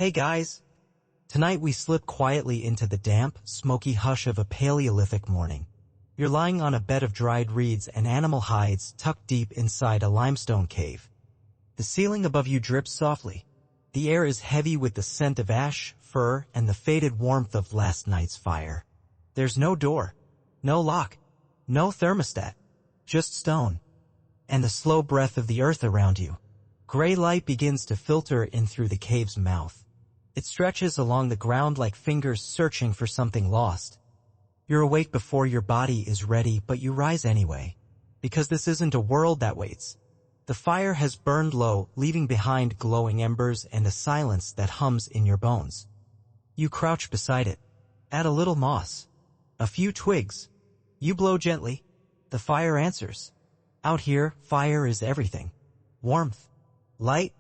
Hey guys! Tonight we slip quietly into the damp, smoky hush of a Paleolithic morning. You're lying on a bed of dried reeds and animal hides tucked deep inside a limestone cave. The ceiling above you drips softly. The air is heavy with the scent of ash, fur, and the faded warmth of last night's fire. There's no door, no lock, no thermostat, just stone, and the slow breath of the earth around you. Gray light begins to filter in through the cave's mouth. It stretches along the ground like fingers searching for something lost. You're awake before your body is ready, but you rise anyway, because this isn't a world that waits. The fire has burned low, leaving behind glowing embers and a silence that hums in your bones. You crouch beside it, add a little moss, a few twigs. You blow gently. The fire answers. Out here, fire is everything. Warmth, light,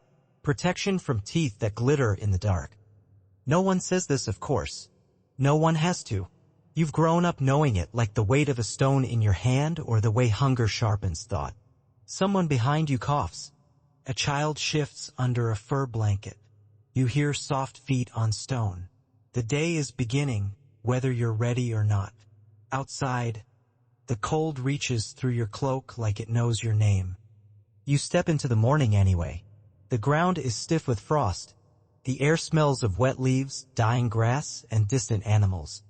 protection from teeth that glitter in the dark. No one says this, of course. No one has to. You've grown up knowing it, like the weight of a stone in your hand or the way hunger sharpens thought. Someone behind you coughs. A child shifts under a fur blanket. You hear soft feet on stone. The day is beginning, whether you're ready or not. Outside, the cold reaches through your cloak like it knows your name. You step into the morning anyway. The ground is stiff with frost. The air smells of wet leaves, dying grass, and distant animals.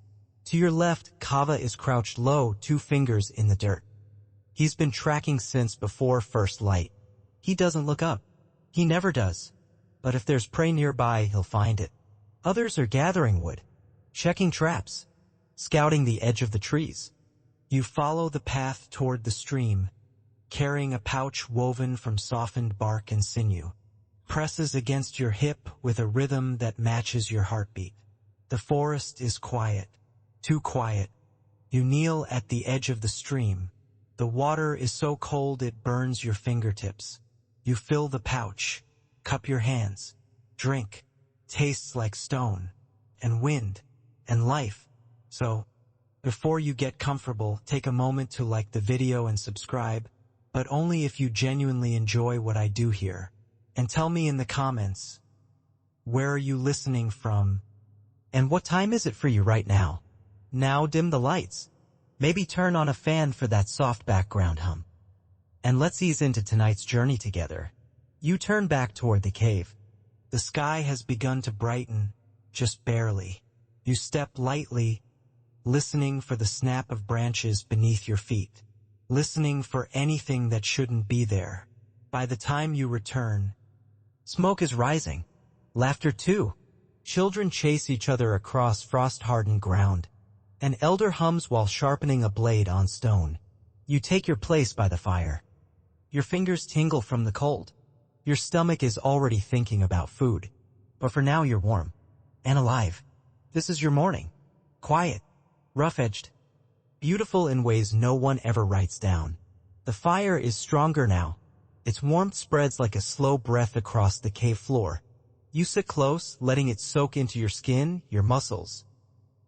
To your left, Kava is crouched low, 2 fingers in the dirt. He's been tracking since before first light. He doesn't look up. He never does. But if there's prey nearby, he'll find it. Others are gathering wood, checking traps, scouting the edge of the trees. You follow the path toward the stream, carrying a pouch woven from softened bark and sinew. Presses against your hip with a rhythm that matches your heartbeat. The forest is quiet, too quiet. You kneel at the edge of the stream. The water is so cold it burns your fingertips. You fill the pouch, cup your hands, drink. Tastes like stone, and wind, and life. So, before you get comfortable, take a moment to like the video and subscribe, but only if you genuinely enjoy what I do here. And tell me in the comments, where are you listening from? And what time is it for you right now? Now dim the lights. Maybe turn on a fan for that soft background hum. And let's ease into tonight's journey together. You turn back toward the cave. The sky has begun to brighten, just barely. You step lightly, listening for the snap of branches beneath your feet, listening for anything that shouldn't be there. By the time you return, smoke is rising, laughter too. Children chase each other across frost-hardened ground. An elder hums while sharpening a blade on stone. You take your place by the fire. Your fingers tingle from the cold. Your stomach is already thinking about food. But for now you're warm and alive. This is your morning. Quiet, rough-edged, beautiful in ways no one ever writes down. The fire is stronger now. Its warmth spreads like a slow breath across the cave floor. You sit close, letting it soak into your skin, your muscles,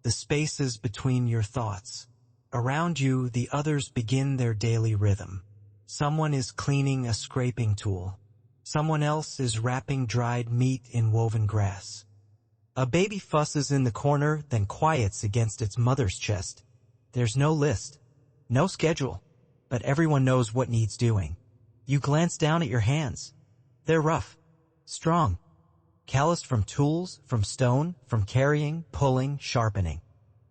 the spaces between your thoughts. Around you, the others begin their daily rhythm. Someone is cleaning a scraping tool. Someone else is wrapping dried meat in woven grass. A baby fusses in the corner, then quiets against its mother's chest. There's no list, no schedule, but everyone knows what needs doing. You glance down at your hands. They're rough, strong, calloused from tools, from stone, from carrying, pulling, sharpening.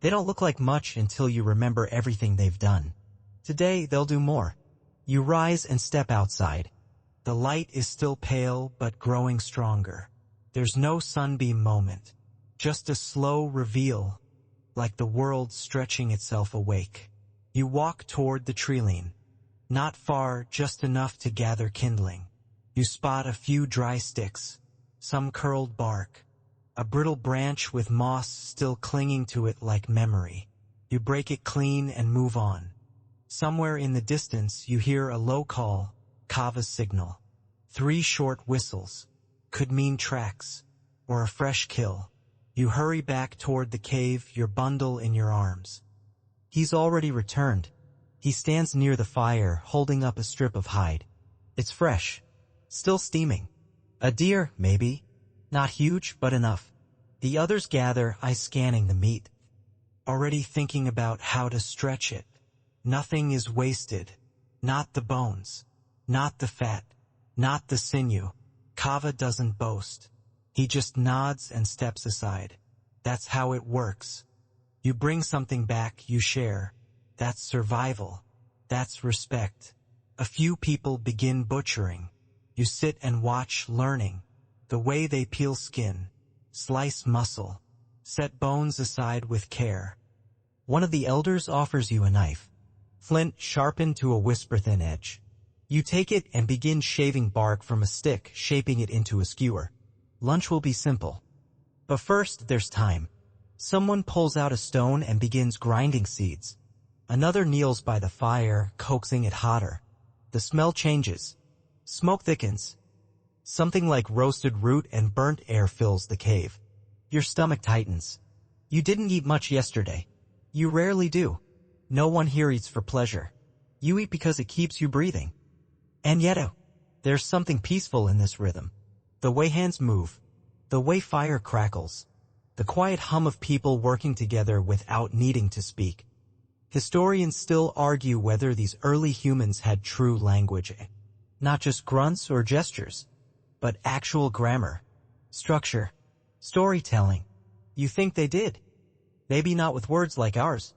They don't look like much until you remember everything they've done. Today, they'll do more. You rise and step outside. The light is still pale, but growing stronger. There's no sunbeam moment, just a slow reveal, like the world stretching itself awake. You walk toward the treeline. Not far, just enough to gather kindling. You spot a few dry sticks, some curled bark, a brittle branch with moss still clinging to it like memory. You break it clean and move on. Somewhere in the distance, you hear a low call, Kava's signal. 3 short whistles. Could mean tracks, or a fresh kill. You hurry back toward the cave, your bundle in your arms. He's already returned. He stands near the fire, holding up a strip of hide. It's fresh, still steaming. A deer, maybe. Not huge, but enough. The others gather, eyes scanning the meat, already thinking about how to stretch it. Nothing is wasted. Not the bones. Not the fat. Not the sinew. Kava doesn't boast. He just nods and steps aside. That's how it works. You bring something back, you share. That's survival. That's respect. A few people begin butchering. You sit and watch, learning. The way they peel skin, slice muscle, set bones aside with care. One of the elders offers you a knife, flint sharpened to a whisper-thin edge. You take it and begin shaving bark from a stick, shaping it into a skewer. Lunch will be simple. But first, there's time. Someone pulls out a stone and begins grinding seeds. Another kneels by the fire, coaxing it hotter. The smell changes. Smoke thickens. Something like roasted root and burnt air fills the cave. Your stomach tightens. You didn't eat much yesterday. You rarely do. No one here eats for pleasure. You eat because it keeps you breathing. And yet, there's something peaceful in this rhythm. The way hands move. The way fire crackles. The quiet hum of people working together without needing to speak. Historians still argue whether these early humans had true language. Not just grunts or gestures, but actual grammar, structure, storytelling. You think they did. Maybe not with words like ours,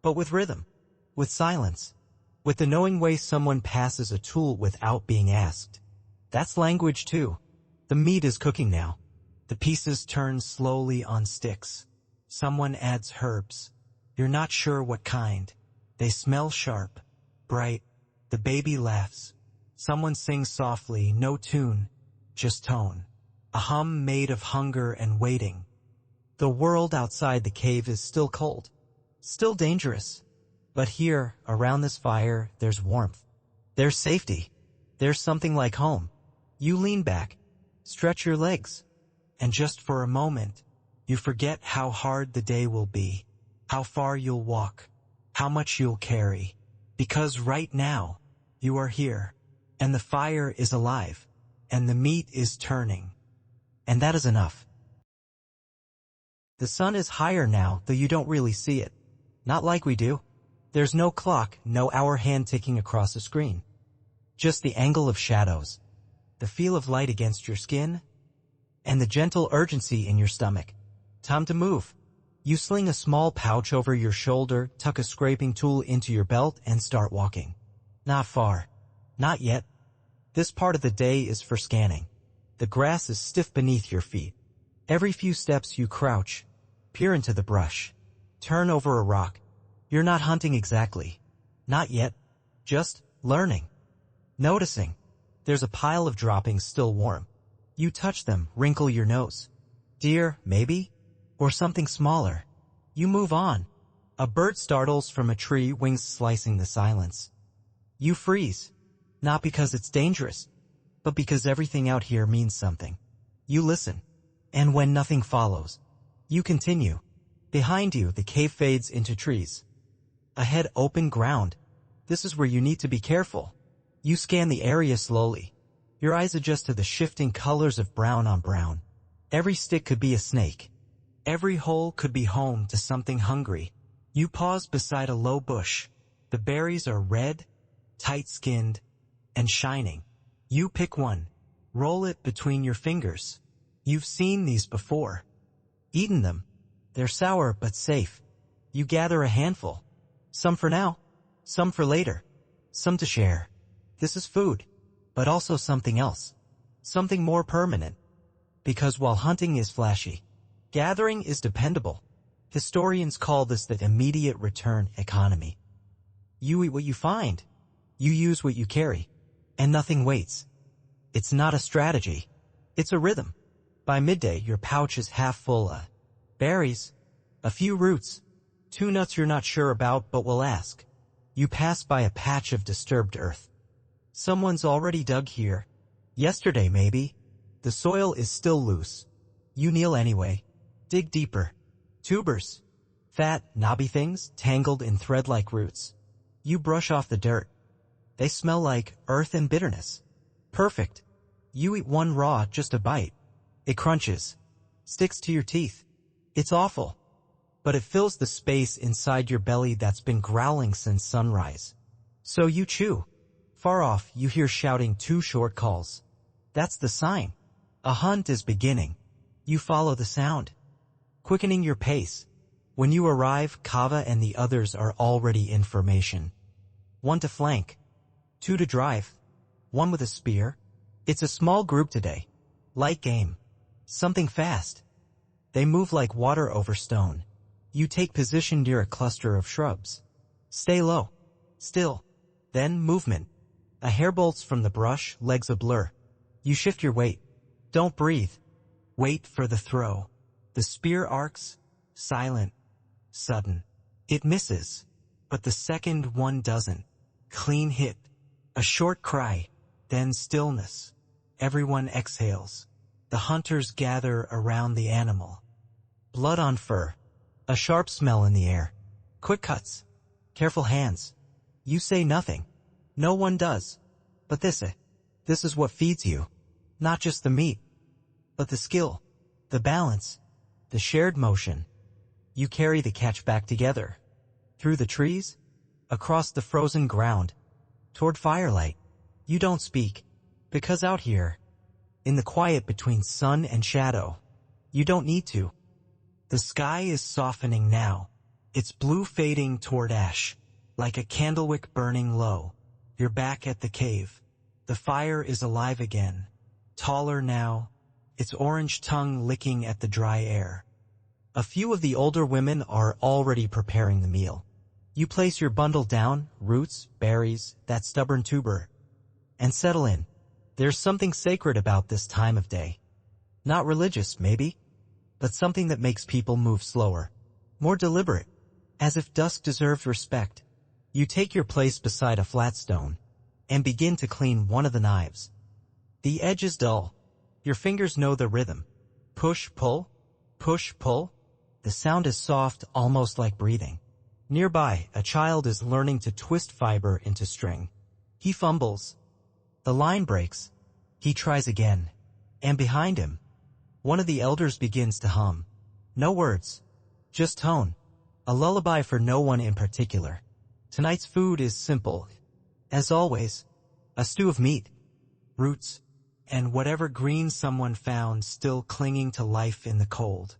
but with rhythm, with silence, with the knowing way someone passes a tool without being asked. That's language too. The meat is cooking now. The pieces turn slowly on sticks. Someone adds herbs. You're not sure what kind. They smell sharp, bright. The baby laughs. Someone sings softly, no tune, just tone. A hum made of hunger and waiting. The world outside the cave is still cold, still dangerous. But here, around this fire, there's warmth. There's safety. There's something like home. You lean back, stretch your legs, and just for a moment, you forget how hard the day will be, how far you'll walk, how much you'll carry. Because right now, you are here, and the fire is alive, and the meat is turning. And that is enough. The sun is higher now, though you don't really see it. Not like we do. There's no clock, no hour hand ticking across a screen. Just the angle of shadows, the feel of light against your skin, and the gentle urgency in your stomach. Time to move. You sling a small pouch over your shoulder, tuck a scraping tool into your belt, and start walking. Not far. Not yet. This part of the day is for scanning. The grass is stiff beneath your feet. Every few steps you crouch, peer into the brush, turn over a rock. You're not hunting exactly. Not yet. Just learning. Noticing. There's a pile of droppings still warm. You touch them, wrinkle your nose. Deer, maybe? Or something smaller. You move on. A bird startles from a tree, wings slicing the silence. You freeze. Not because it's dangerous, but because everything out here means something. You listen. And when nothing follows, you continue. Behind you, the cave fades into trees. Ahead, open ground. This is where you need to be careful. You scan the area slowly. Your eyes adjust to the shifting colors of brown on brown. Every stick could be a snake. Every hole could be home to something hungry. You pause beside a low bush. The berries are red, tight-skinned, and shining. You pick one. Roll it between your fingers. You've seen these before. Eaten them. They're sour but safe. You gather a handful. Some for now, some for later, some to share. This is food, but also something else. Something more permanent. Because while hunting is flashy, gathering is dependable. Historians call this the immediate return economy. You eat what you find. You use what you carry. And nothing waits. It's not a strategy. It's a rhythm. By midday, your pouch is half full of berries, a few roots, 2 nuts you're not sure about but will ask. You pass by a patch of disturbed earth. Someone's already dug here. Yesterday, maybe. The soil is still loose. You kneel anyway. Dig deeper. Tubers. Fat, knobby things tangled in thread-like roots. You brush off the dirt. They smell like earth and bitterness. Perfect. You eat one raw, just a bite. It crunches, sticks to your teeth. It's awful, but it fills the space inside your belly that's been growling since sunrise. So you chew. Far off, you hear shouting 2 short calls. That's the sign. A hunt is beginning. You follow the sound, quickening your pace. When you arrive, Kava and the others are already in formation. 1 to flank, 2 to drive, 1 with a spear. It's a small group today. Light game. Something fast. They move like water over stone. You take position near a cluster of shrubs. Stay low. Still. Then movement. A hair bolts from the brush, legs a blur. You shift your weight. Don't breathe. Wait for the throw. The spear arcs. Silent. Sudden. It misses. But the second one doesn't. Clean hit. A short cry. Then stillness. Everyone exhales. The hunters gather around the animal. Blood on fur. A sharp smell in the air. Quick cuts. Careful hands. You say nothing. No one does. But this is what feeds you. Not just the meat, but the skill, the balance, the shared motion. You carry the catch back together. Through the trees, across the frozen ground, toward firelight. You don't speak, because out here, in the quiet between sun and shadow, you don't need to. The sky is softening now. Its blue fading toward ash, like a candlewick burning low. You're back at the cave. The fire is alive again. Taller now, its orange tongue licking at the dry air. A few of the older women are already preparing the meal. You place your bundle down, roots, berries, that stubborn tuber, and settle in. There's something sacred about this time of day. Not religious, maybe, but something that makes people move slower, more deliberate, as if dusk deserved respect. You take your place beside a flat stone and begin to clean one of the knives. The edge is dull. Your fingers know the rhythm. Push, pull, push, pull. The sound is soft, almost like breathing. Nearby, a child is learning to twist fiber into string. He fumbles. The line breaks. He tries again. And behind him, one of the elders begins to hum. No words, just tone. A lullaby for no one in particular. Tonight's food is simple. As always, a stew of meat, roots, and whatever green someone found still clinging to life in the cold.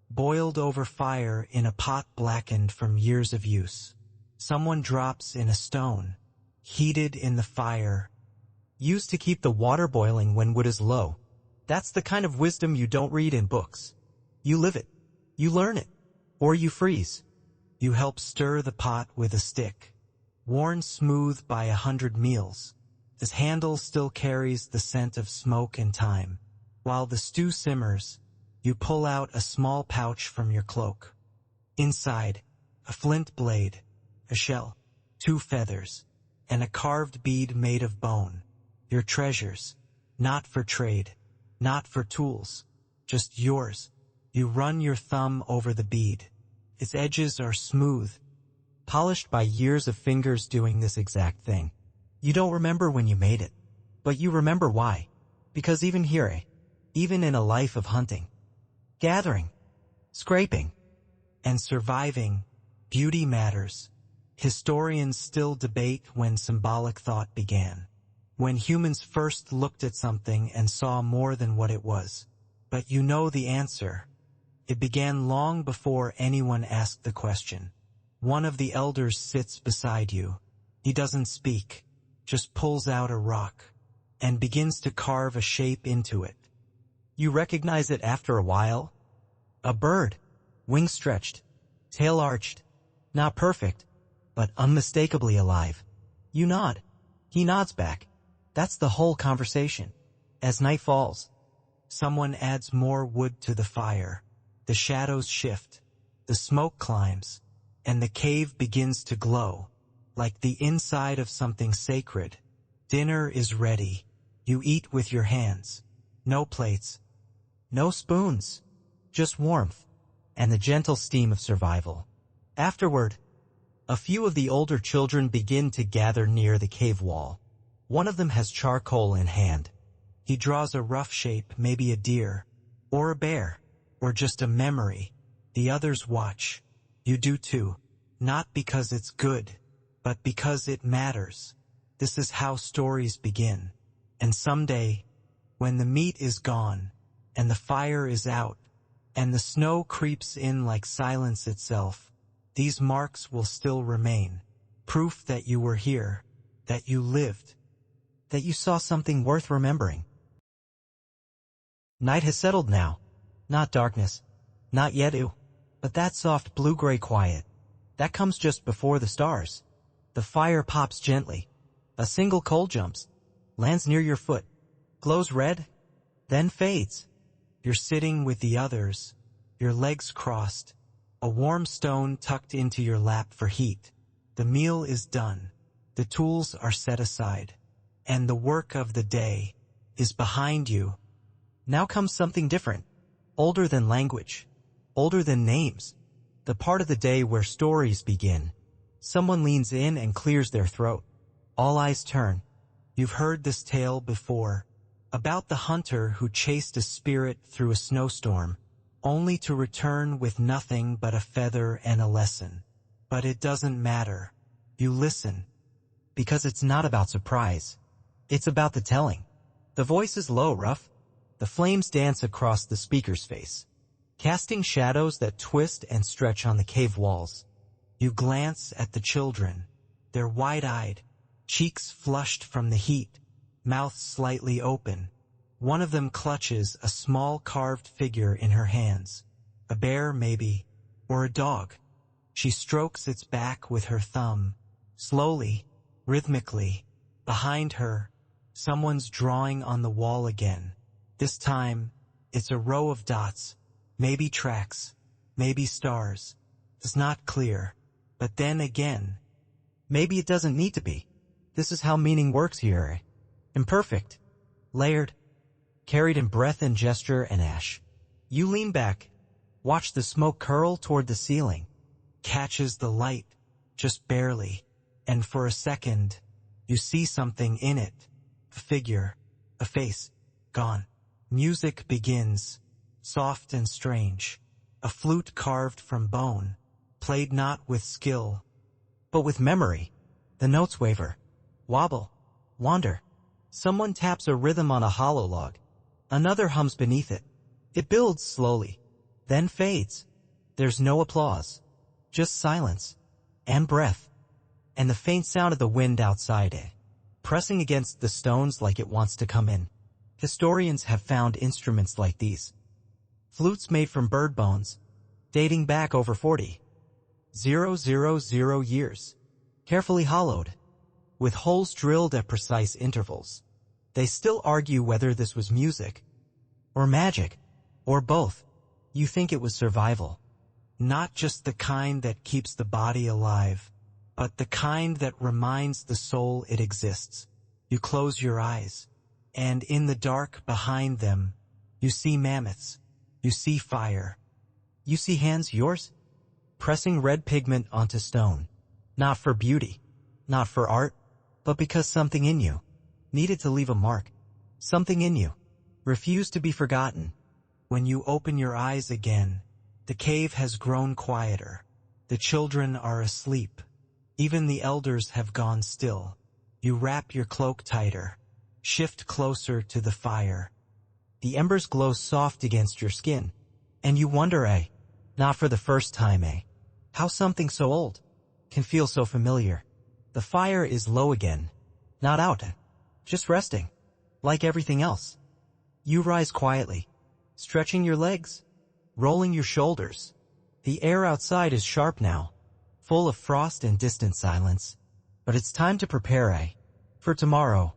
Boiled over fire in a pot blackened from years of use. Someone drops in a stone, heated in the fire, used to keep the water boiling when wood is low. That's the kind of wisdom you don't read in books. You live it. You learn it. Or you freeze. You help stir the pot with a stick, worn smooth by 100 meals. This handle still carries the scent of smoke and time. While the stew simmers, you pull out a small pouch from your cloak. Inside, a flint blade, a shell, 2 feathers, and a carved bead made of bone. Your treasures, not for trade, not for tools, just yours. You run your thumb over the bead. Its edges are smooth, polished by years of fingers doing this exact thing. You don't remember when you made it, but you remember why. Because even here, even in a life of hunting, gathering, scraping, and surviving, beauty matters. Historians still debate when symbolic thought began, when humans first looked at something and saw more than what it was. But you know the answer. It began long before anyone asked the question. One of the elders sits beside you. He doesn't speak, just pulls out a rock and begins to carve a shape into it. You recognize it after a while. A bird, wings stretched, tail arched, not perfect, but unmistakably alive. You nod. He nods back. That's the whole conversation. As night falls, someone adds more wood to the fire. The shadows shift, the smoke climbs, and the cave begins to glow, like the inside of something sacred. Dinner is ready. You eat with your hands. No plates. No spoons. Just warmth, and the gentle steam of survival. Afterward, a few of the older children begin to gather near the cave wall. One of them has charcoal in hand. He draws a rough shape, maybe a deer, or a bear, or just a memory. The others watch. You do too. Not because it's good, but because it matters. This is how stories begin. And someday, when the meat is gone, and the fire is out, and the snow creeps in like silence itself, these marks will still remain. Proof that you were here, that you lived, that you saw something worth remembering. Night has settled now. Not darkness. Not yet, but that soft blue-gray quiet. That comes just before the stars. The fire pops gently. A single coal jumps, lands near your foot, glows red, then fades. You're sitting with the others, your legs crossed, a warm stone tucked into your lap for heat. The meal is done. The tools are set aside. And the work of the day is behind you. Now comes something different. Older than language. Older than names. The part of the day where stories begin. Someone leans in and clears their throat. All eyes turn. You've heard this tale before. About the hunter who chased a spirit through a snowstorm, only to return with nothing but a feather and a lesson. But it doesn't matter. You listen. Because it's not about surprise. It's about the telling. The voice is low, rough. The flames dance across the speaker's face, casting shadows that twist and stretch on the cave walls. You glance at the children. They're wide-eyed, cheeks flushed from the heat, mouth slightly open. One of them clutches a small carved figure in her hands. A bear, maybe, or a dog. She strokes its back with her thumb, slowly, rhythmically. Behind her, someone's drawing on the wall again. This time, it's a row of dots, maybe tracks, maybe stars. It's not clear. But then again, maybe it doesn't need to be. This is how meaning works here. Imperfect, layered, carried in breath and gesture and ash. You lean back, watch the smoke curl toward the ceiling, catches the light, just barely, and for a second, you see something in it. A figure, a face, gone. Music begins, soft and strange. A flute carved from bone, played not with skill, but with memory. The notes waver, wobble, wander. Someone taps a rhythm on a hollow log. Another hums beneath it. It builds slowly, then fades. There's no applause, just silence and breath, and the faint sound of the wind outside it, pressing against the stones like it wants to come in. Historians have found instruments like these. Flutes made from bird bones, dating back over 40,000 years, carefully hollowed, with holes drilled at precise intervals. They still argue whether this was music, or magic, or both. You think it was survival. Not just the kind that keeps the body alive, but the kind that reminds the soul it exists. You close your eyes, and in the dark behind them, you see mammoths, you see fire. You see hands, yours, pressing red pigment onto stone. Not for beauty, not for art, but because something in you needed to leave a mark. Something in you refused to be forgotten. When you open your eyes again, the cave has grown quieter. The children are asleep. Even the elders have gone still. You wrap your cloak tighter, shift closer to the fire. The embers glow soft against your skin, and you wonder, not for the first time, how something so old can feel so familiar. The fire is low again, not out, just resting, like everything else. You rise quietly, stretching your legs, rolling your shoulders. The air outside is sharp now, full of frost and distant silence. But it's time to prepare, for tomorrow,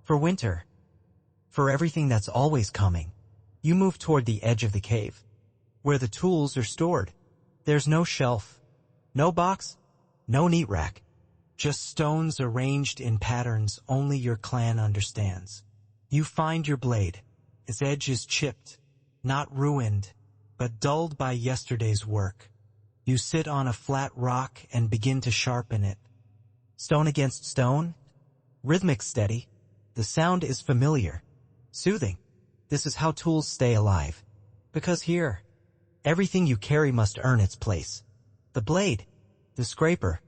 for winter, for everything that's always coming. You move toward the edge of the cave, where the tools are stored. There's no shelf, no box, no neat rack, just stones arranged in patterns only your clan understands. You find your blade. Its edge is chipped, not ruined, but dulled by yesterday's work. You sit on a flat rock and begin to sharpen it. Stone against stone, rhythmic, steady. The sound is familiar, soothing. This is how tools stay alive. Because here, everything you carry must earn its place. The blade, the scraper,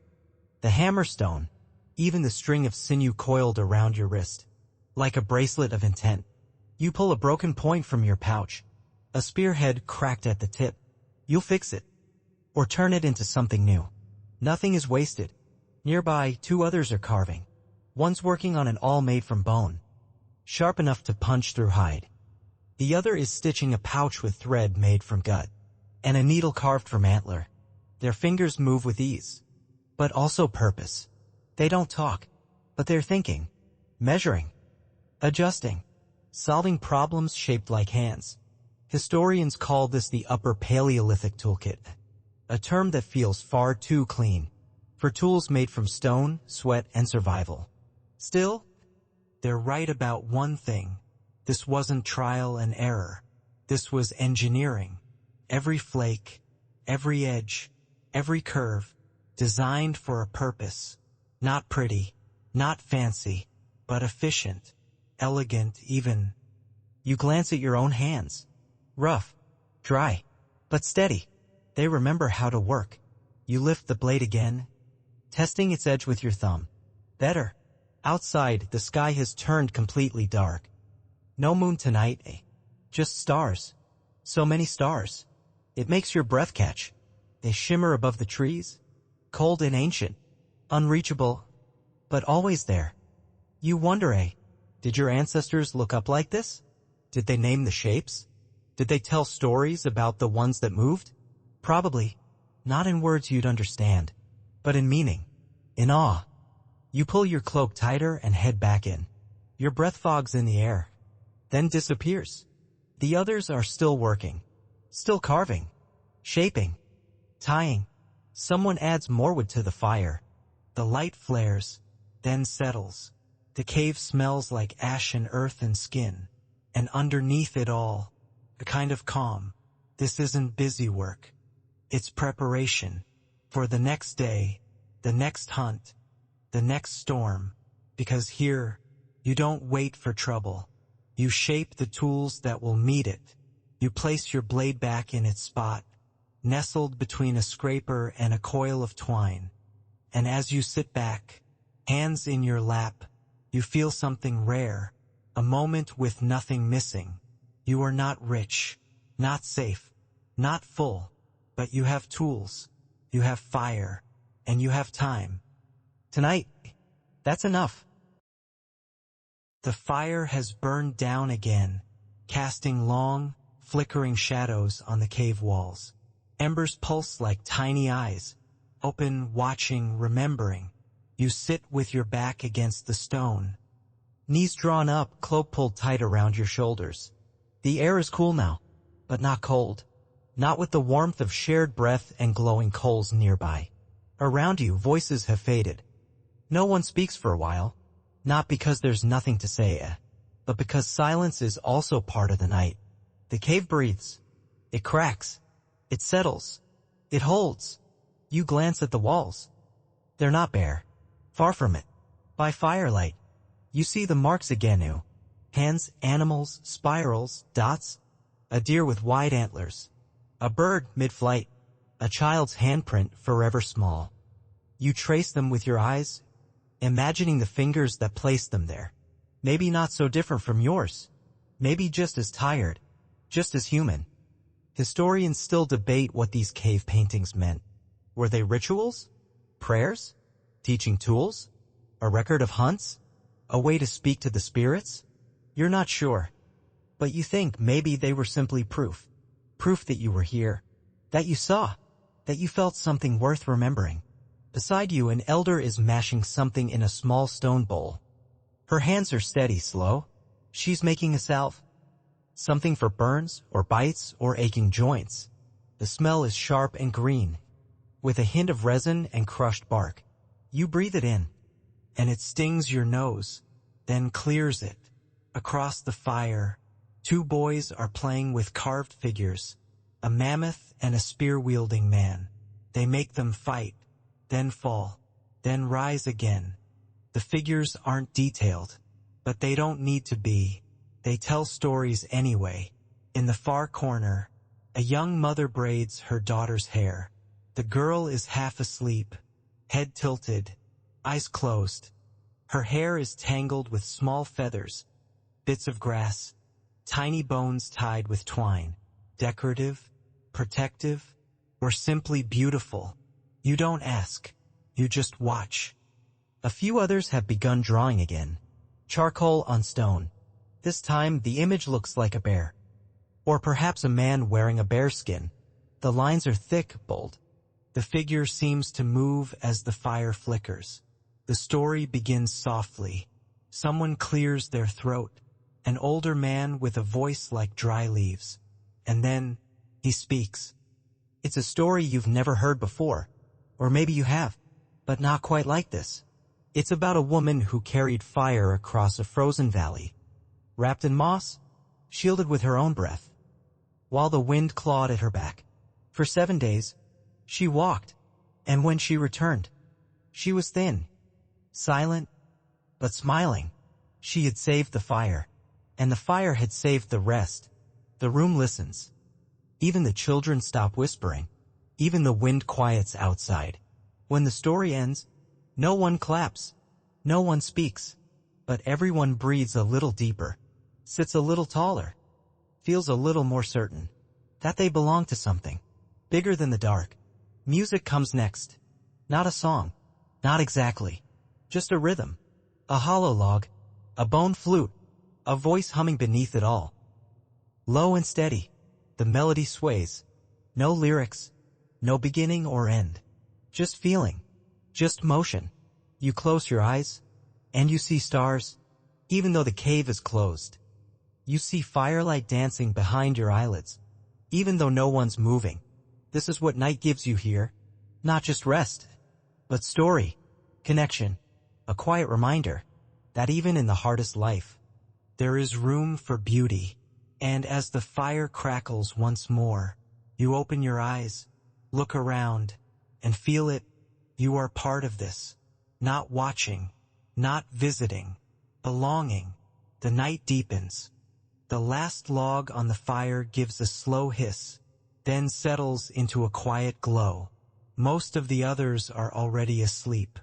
the hammerstone, even the string of sinew coiled around your wrist. Like a bracelet of intent. You pull a broken point from your pouch, a spearhead cracked at the tip. You'll fix it, or turn it into something new. Nothing is wasted. Nearby, 2 others are carving. One's working on an awl made from bone, sharp enough to punch through hide. The other is stitching a pouch with thread made from gut, and a needle carved from antler. Their fingers move with ease, but also purpose. They don't talk, but they're thinking, measuring, adjusting, solving problems shaped like hands. Historians call this the Upper Paleolithic toolkit, a term that feels far too clean for tools made from stone, sweat, and survival. Still, they're right about one thing. This wasn't trial and error. This was engineering. Every flake, every edge, every curve, designed for a purpose. Not pretty, not fancy, but efficient, elegant even. You glance at your own hands. Rough, dry, but steady. They remember how to work. You lift the blade again, testing its edge with your thumb. Better. Outside, the sky has turned completely dark. No moon tonight, just stars. So many stars. It makes your breath catch. They shimmer above the trees, cold and ancient, unreachable, but always there. You wonder, did your ancestors look up like this? Did they name the shapes? Did they tell stories about the ones that moved? Probably. Not in words you'd understand, but in meaning, in awe. You pull your cloak tighter and head back in. Your breath fogs in the air, then disappears. The others are still working, still carving, shaping, tying. Someone adds more wood to the fire. The light flares, then settles. The cave smells like ash and earth and skin, and underneath it all, a kind of calm. This isn't busy work. It's preparation for the next day, the next hunt, the next storm, because here, you don't wait for trouble. You shape the tools that will meet it. You place your blade back in its spot, nestled between a scraper and a coil of twine. And as you sit back, hands in your lap, you feel something rare, a moment with nothing missing. You are not rich, not safe, not full, but you have tools, you have fire, and you have time. Tonight, that's enough. The fire has burned down again, casting long, flickering shadows on the cave walls. Embers pulse like tiny eyes, open, watching, remembering. You sit with your back against the stone, knees drawn up, cloak pulled tight around your shoulders. The air is cool now, but not cold. Not with the warmth of shared breath and glowing coals nearby. Around you, voices have faded. No one speaks for a while, not because there's nothing to say, but because silence is also part of the night. The cave breathes. It cracks. It settles. It holds. You glance at the walls. They're not bare. Far from it. By firelight, you see the marks again. Hands, animals, spirals, dots. A deer with wide antlers. A bird mid-flight. A child's handprint forever small. You trace them with your eyes, imagining the fingers that placed them there. Maybe not so different from yours. Maybe just as tired. Just as human. Historians still debate what these cave paintings meant. Were they rituals? Prayers? Teaching tools? A record of hunts? A way to speak to the spirits? You're not sure. But you think maybe they were simply proof. Proof that you were here. That you saw. That you felt something worth remembering. Beside you, an elder is mashing something in a small stone bowl. Her hands are steady, slow. She's making a salve. Something for burns, or bites, or aching joints. The smell is sharp and green, with a hint of resin and crushed bark. You breathe it in, and it stings your nose, then clears it. Across the fire, 2 boys are playing with carved figures, a mammoth and a spear-wielding man. They make them fight, then fall, then rise again. The figures aren't detailed, but they don't need to be. They tell stories anyway. In the far corner, A young mother braids her daughter's hair. The girl is half asleep, head tilted, eyes closed. Her hair is tangled with small feathers, bits of grass, tiny bones tied with twine. Decorative, protective, or simply beautiful. You don't ask. You just watch. A few others have begun drawing again. Charcoal on stone. This time the image looks like a bear. Or perhaps a man wearing a bearskin. The lines are thick, bold. The figure seems to move as the fire flickers. The story begins softly. Someone clears their throat. An older man with a voice like dry leaves. And then he speaks. It's a story you've never heard before. Or maybe you have, but not quite like this. It's about a woman who carried fire across a frozen valley. Wrapped in moss, shielded with her own breath. While the wind clawed at her back. For 7 days, she walked, and when she returned, she was thin, silent, but smiling. She had saved the fire, and the fire had saved the rest. The room listens. Even the children stop whispering. Even the wind quiets outside. When the story ends, no one claps, no one speaks, but everyone breathes a little deeper, sits a little taller, feels a little more certain that they belong to something bigger than the dark. Music comes next. Not a song, not exactly, just a rhythm, a hollow log, a bone flute, a voice humming beneath it all. Low and steady, the melody sways. No lyrics, no beginning or end. Just feeling, just motion. You close your eyes, and you see stars, even though the cave is closed. You see firelight dancing behind your eyelids, even though no one's moving. This is what night gives you here. Not just rest, but story, connection, a quiet reminder that even in the hardest life, there is room for beauty. And as the fire crackles once more, you open your eyes, look around, and feel it. You are part of this. Not watching, not visiting, belonging. The night deepens. The last log on the fire gives a slow hiss, then settles into a quiet glow. Most of the others are already asleep.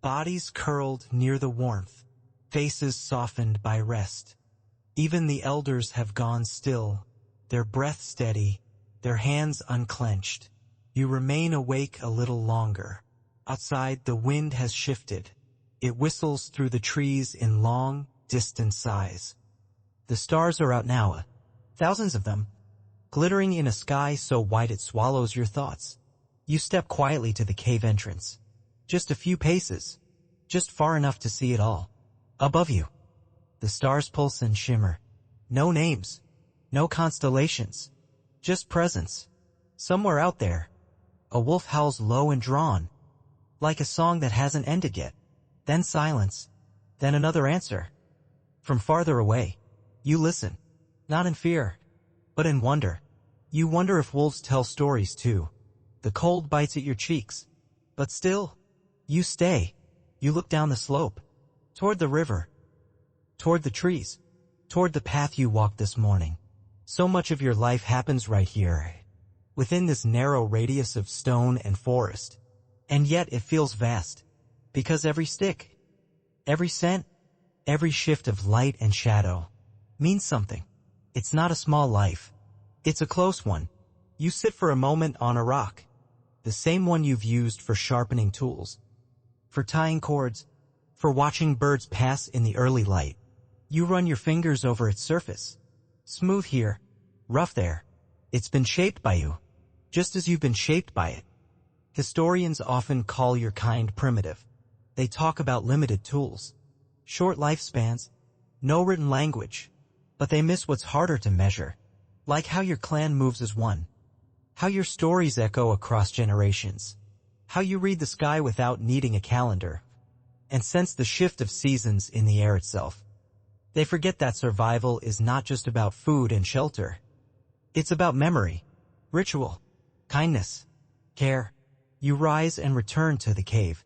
Bodies curled near the warmth, faces softened by rest. Even the elders have gone still, their breath steady, their hands unclenched. You remain awake a little longer. Outside, the wind has shifted. It whistles through the trees in long, distant sighs. The stars are out now, thousands of them, glittering in a sky so white it swallows your thoughts. You step quietly to the cave entrance. Just a few paces, just far enough to see it all. Above you, the stars pulse and shimmer. No names, no constellations, just presence. Somewhere out there, a wolf howls low and drawn, like a song that hasn't ended yet. Then silence, then another answer. From farther away, you listen, not in fear, but in wonder. You wonder if wolves tell stories too. The cold bites at your cheeks, but still, you stay. You look down the slope, toward the river, toward the trees, toward the path you walked this morning. So much of your life happens right here, within this narrow radius of stone and forest. And yet it feels vast, because every stick, every scent, every shift of light and shadow means something. It's not a small life. It's a close one. You sit for a moment on a rock, the same one you've used for sharpening tools, for tying cords, for watching birds pass in the early light. You run your fingers over its surface. Smooth here, rough there. It's been shaped by you, just as you've been shaped by it. Historians often call your kind primitive. They talk about limited tools, short lifespans, no written language, but they miss what's harder to measure, like how your clan moves as one, how your stories echo across generations, how you read the sky without needing a calendar, and sense the shift of seasons in the air itself. They forget that survival is not just about food and shelter. It's about memory, ritual, kindness, care. You rise and return to the cave.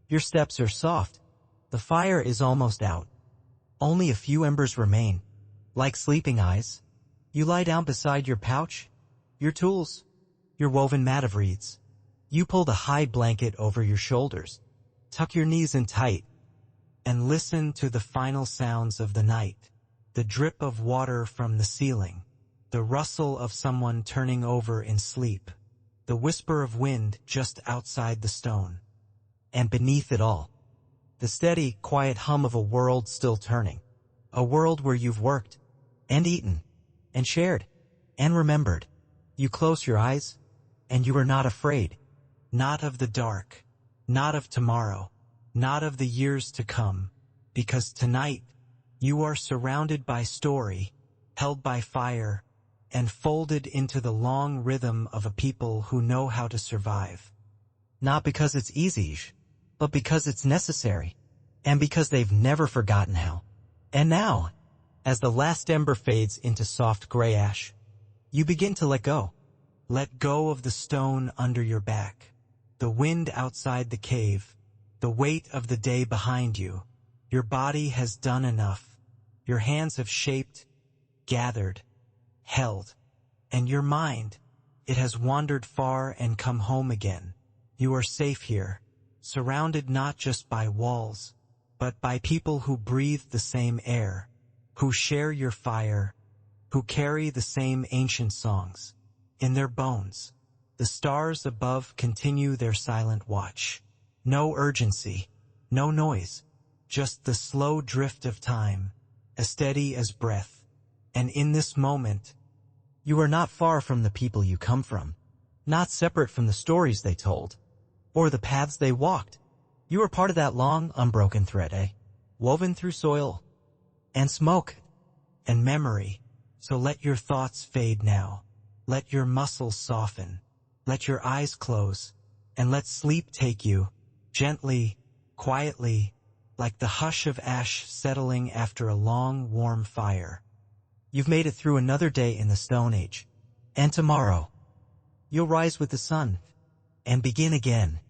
Your steps are soft. The fire is almost out. Only a few embers remain. Like sleeping eyes, you lie down beside your pouch, your tools, your woven mat of reeds. You pull the hide blanket over your shoulders, tuck your knees in tight, and listen to the final sounds of the night. The drip of water from the ceiling, the rustle of someone turning over in sleep, the whisper of wind just outside the stone. And beneath it all, the steady, quiet hum of a world still turning. A world where you've worked, and eaten, and shared, and remembered. You close your eyes, and you are not afraid. Not of the dark, not of tomorrow, not of the years to come, because tonight you are surrounded by story, held by fire, and folded into the long rhythm of a people who know how to survive. Not because it's easy, but because it's necessary, and because they've never forgotten how. And now, as the last ember fades into soft gray ash, you begin to let go. Let go of the stone under your back, the wind outside the cave, the weight of the day behind you. Your body has done enough. Your hands have shaped, gathered, held. And your mind, it has wandered far and come home again. You are safe here, surrounded not just by walls, but by people who breathe the same air, who share your fire, who carry the same ancient songs. In their bones, the stars above continue their silent watch. No urgency, no noise, just the slow drift of time, as steady as breath. And in this moment, you are not far from the people you come from, not separate from the stories they told, or the paths they walked. You are part of that long, unbroken thread, woven through soil, and smoke, and memory. So let your thoughts fade now. Let your muscles soften. Let your eyes close, and let sleep take you, gently, quietly, like the hush of ash settling after a long, warm fire. You've made it through another day in the Stone Age, and tomorrow, you'll rise with the sun, and begin again.